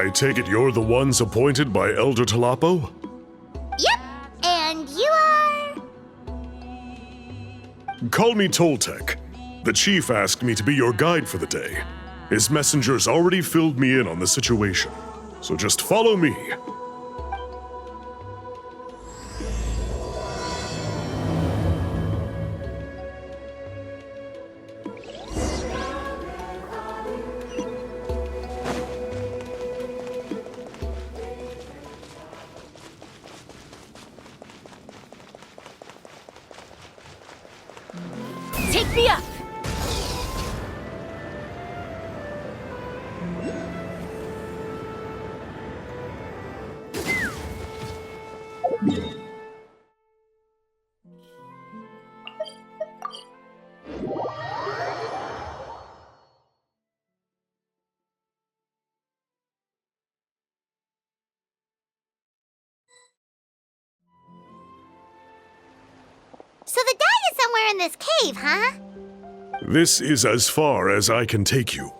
I take it you're the ones appointed by Elder Talapo? Yep, and you are... Call me Toltec. The chief asked me to be your guide for the day. His messengers already filled me in on the situation, so just follow me. Take me up! So the guy is somewhere in this cave, huh? This is as far as I can take you.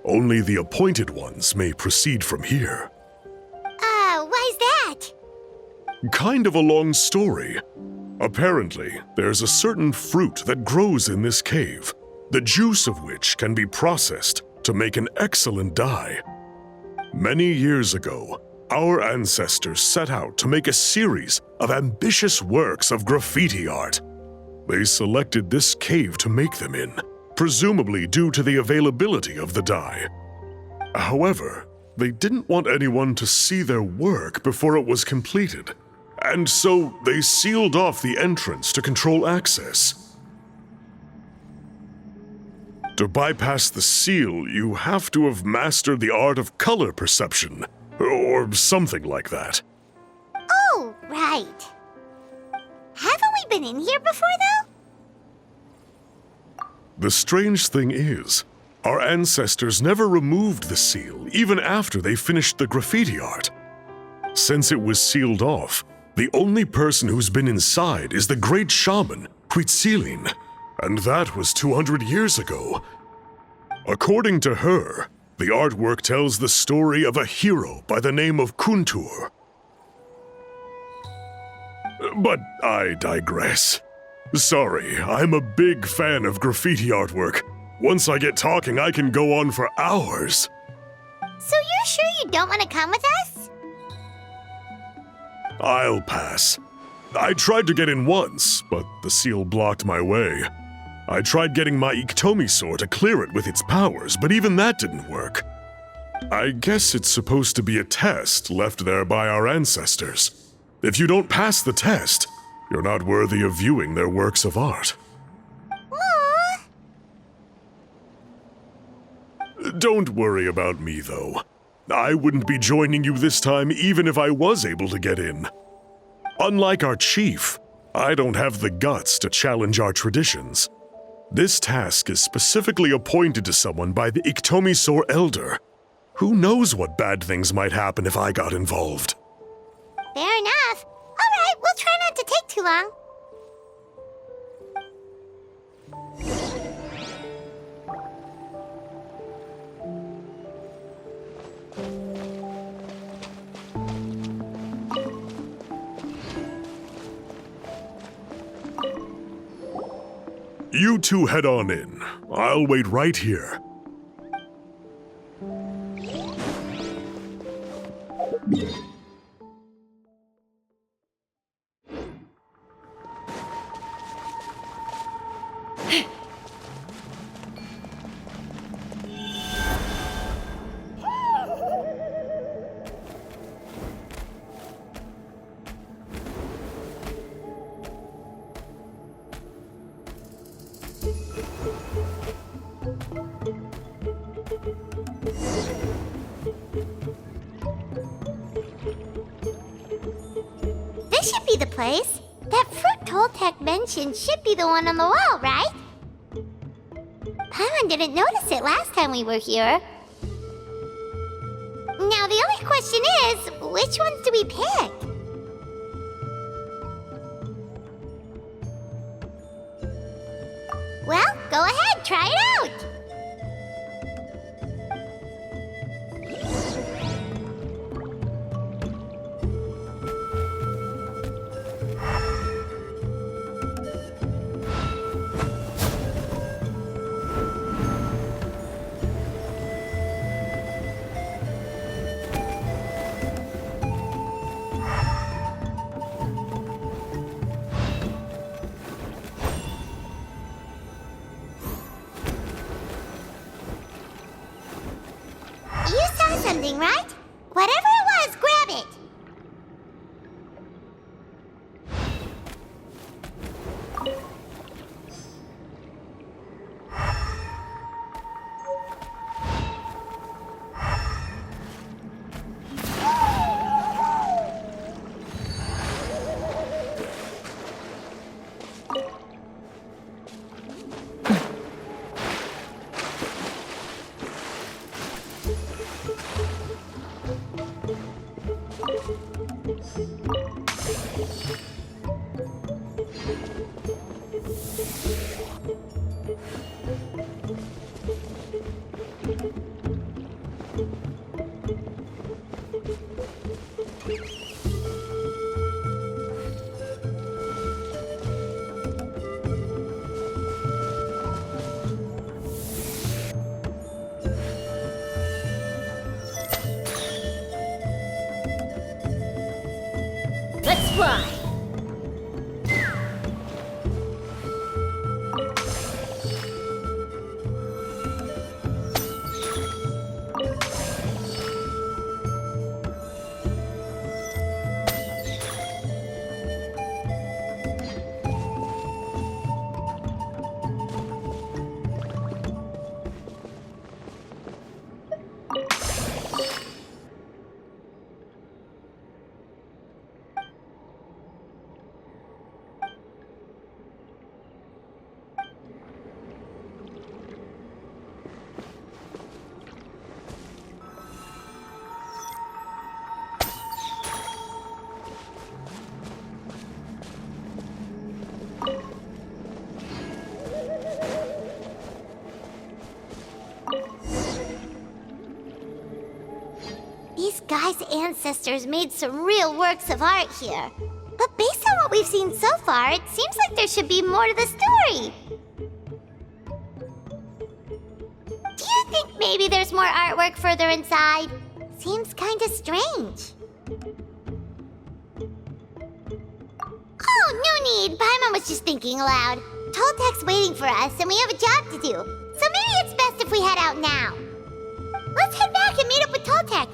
Only the appointed ones may proceed from here. Why's that? Kind of a long story. Apparently, there's a certain fruit that grows in this cave, the juice of which can be processed to make an excellent dye. Many years ago, our ancestors set out to make a series of ambitious works of graffiti art. They selected this cave to make them in, presumably due to the availability of the dye. However, they didn't want anyone to see their work before it was completed, and so they sealed off the entrance to control access. To bypass the seal, you have to have mastered the art of color perception, or something like that. Oh, right. Haven't we been in here before, though? The strange thing is, our ancestors never removed the seal even after they finished the graffiti art. Since it was sealed off, the only person who's been inside is the great shaman, Huitzilin, and that was 200 years ago. According to her, the artwork tells the story of a hero by the name of Kuntur. But I digress. Sorry, I'm a big fan of graffiti artwork. Once I get talking, I can go on for hours. So you're sure you don't want to come with us? I'll pass. I tried to get in once, but the seal blocked my way. I tried getting my Iktomi to clear it with its powers, but even that didn't work. I guess it's supposed to be a test left there by our ancestors. If you don't pass the test, you're not worthy of viewing their works of art. Aww. Don't worry about me, though. I wouldn't be joining you this time even if I was able to get in. Unlike our chief, I don't have the guts to challenge our traditions. This task is specifically appointed to someone by the Iktomi Elder. Who knows what bad things might happen if I got involved? Fair enough. All right, we'll try not to take too long. You two head on in. I'll wait right here. This should be the place. That fruit Toltec mentioned should be the one on the wall, right? Paimon didn't notice it last time we were here. Now the only question is, which ones do we pick? Well, go ahead, try it out! ending, right? Whatever it was, grab it! Let's fly! These guys' ancestors made some real works of art here. But based on what we've seen so far, it seems like there should be more to the story. Do you think maybe there's more artwork further inside? Seems kinda strange. Oh, no need. Paimon was just thinking aloud. Toltek's waiting for us, and we have a job to do. So maybe it's best if we head out now. Let's head back and meet up with Toltek.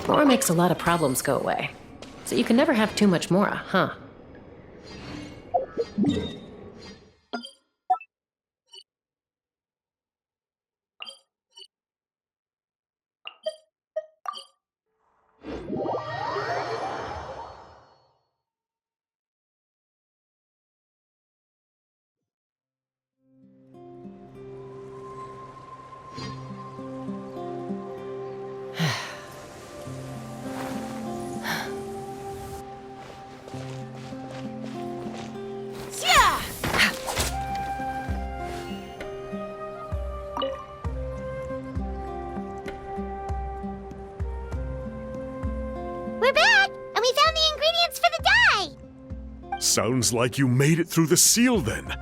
More makes a lot of problems go away. So you can never have too much Mora, huh? Sounds like you made it through the seal then.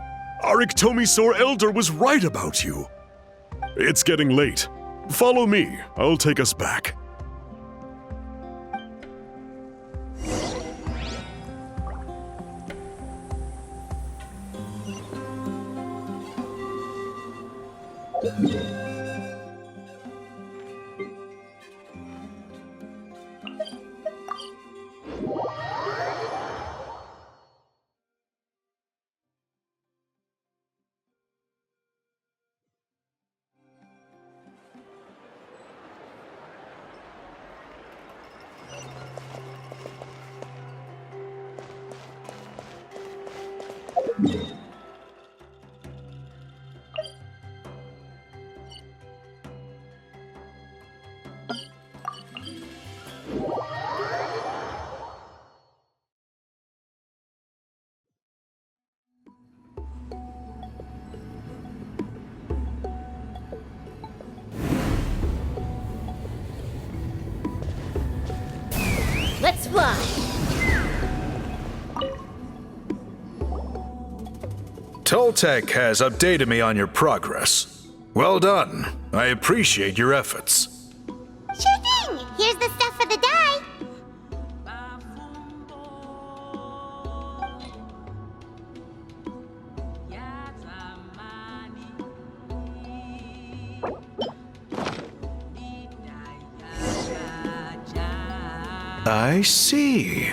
Our Iktomisaur Elder was right about you. It's getting late. Follow me. I'll take us back. Let's fly! Toltec has updated me on your progress. Well done. I appreciate your efforts. Sure thing! Here's the stuff for the dye. I see.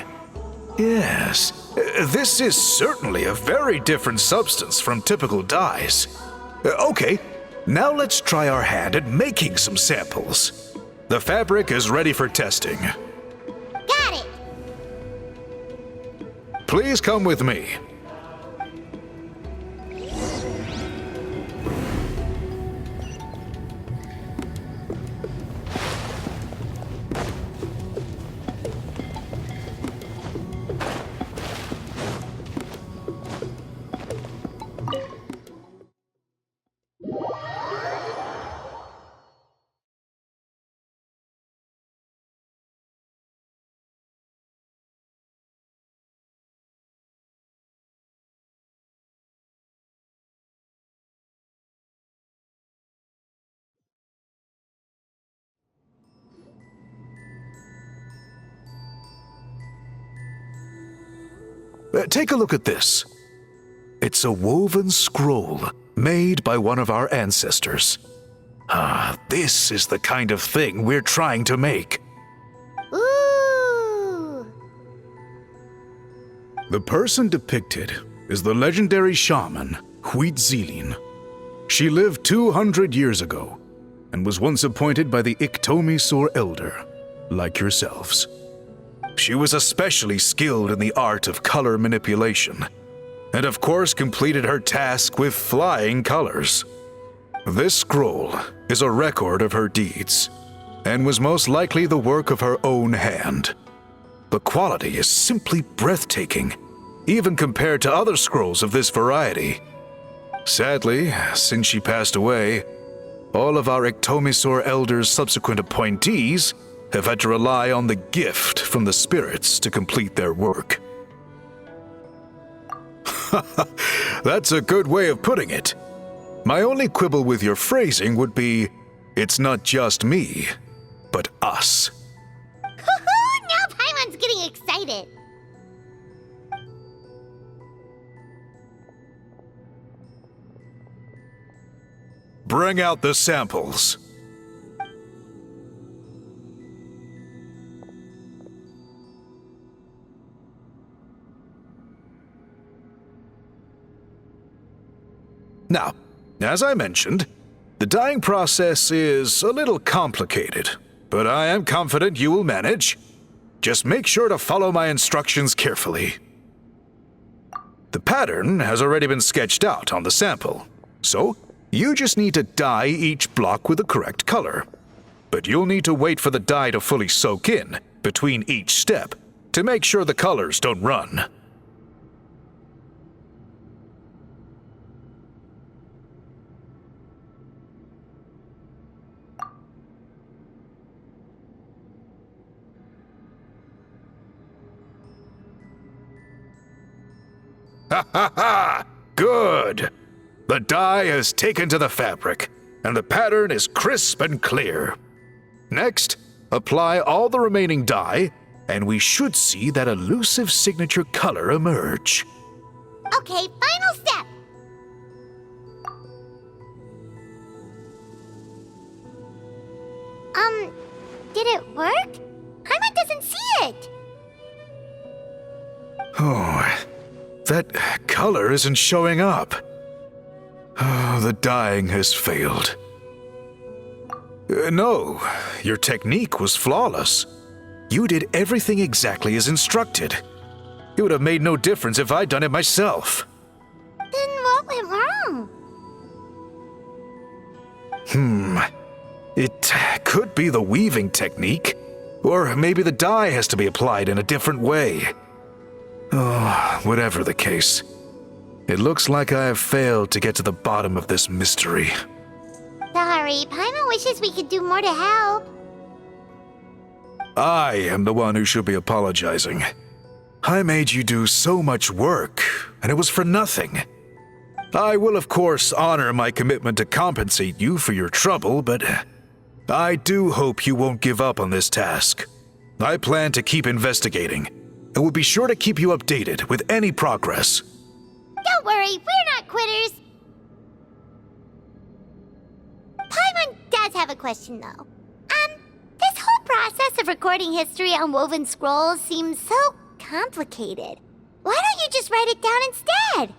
Yes. This is certainly a very different substance from typical dyes. Okay, now let's try our hand at making some samples. The fabric is ready for testing. Got it! Please come with me. Take a look at this. It's a woven scroll made by one of our ancestors. This is the kind of thing we're trying to make. Ooh! The person depicted is the legendary shaman, Huitzilin. She lived 200 years ago and was once appointed by the Iktomisaur Elder, like yourselves. She was especially skilled in the art of color manipulation, and of course completed her task with flying colors. This scroll is a record of her deeds, and was most likely the work of her own hand. The quality is simply breathtaking, even compared to other scrolls of this variety. Sadly, since she passed away, all of our Iktomisaur Elder's subsequent appointees have had to rely on the gift from the spirits to complete their work. That's a good way of putting it. My only quibble with your phrasing would be, it's not just me, but us. Hoo-hoo! Now Paimon's getting excited. Bring out the samples. Now, as I mentioned, the dyeing process is a little complicated, but I am confident you will manage. Just make sure to follow my instructions carefully. The pattern has already been sketched out on the sample, so you just need to dye each block with the correct color. But you'll need to wait for the dye to fully soak in between each step to make sure the colors don't run. Ha ha ha! Good! The dye has taken to the fabric, and the pattern is crisp and clear. Next, apply all the remaining dye, and we should see that elusive signature color emerge. Okay, final step. Did it work? Paimon doesn't see it. Oh, that color isn't showing up. Oh, the dyeing has failed. No, your technique was flawless. You did everything exactly as instructed. It would have made no difference if I'd done it myself. Then what went wrong? It could be the weaving technique, or maybe the dye has to be applied in a different way. Oh, whatever the case, it looks like I have failed to get to the bottom of this mystery. Sorry, Paimon wishes we could do more to help. I am the one who should be apologizing. I made you do so much work, and it was for nothing. I will, of course, honor my commitment to compensate you for your trouble, but I do hope you won't give up on this task. I plan to keep investigating, and will be sure to keep you updated with any progress. Don't worry, we're not quitters. Paimon does have a question, though. This whole process of recording history on woven scrolls seems so complicated. Why don't you just write it down instead?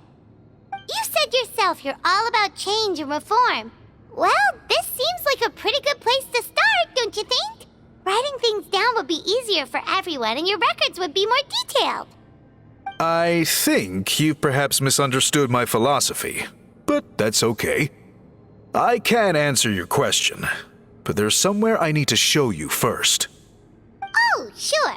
You said yourself you're all about change and reform. Well, this seems like a pretty good place to start, don't you think? Writing things down would be easier for everyone, and your records would be more detailed. I think you've perhaps misunderstood my philosophy, but that's okay. I can answer your question, but there's somewhere I need to show you first. Oh, sure.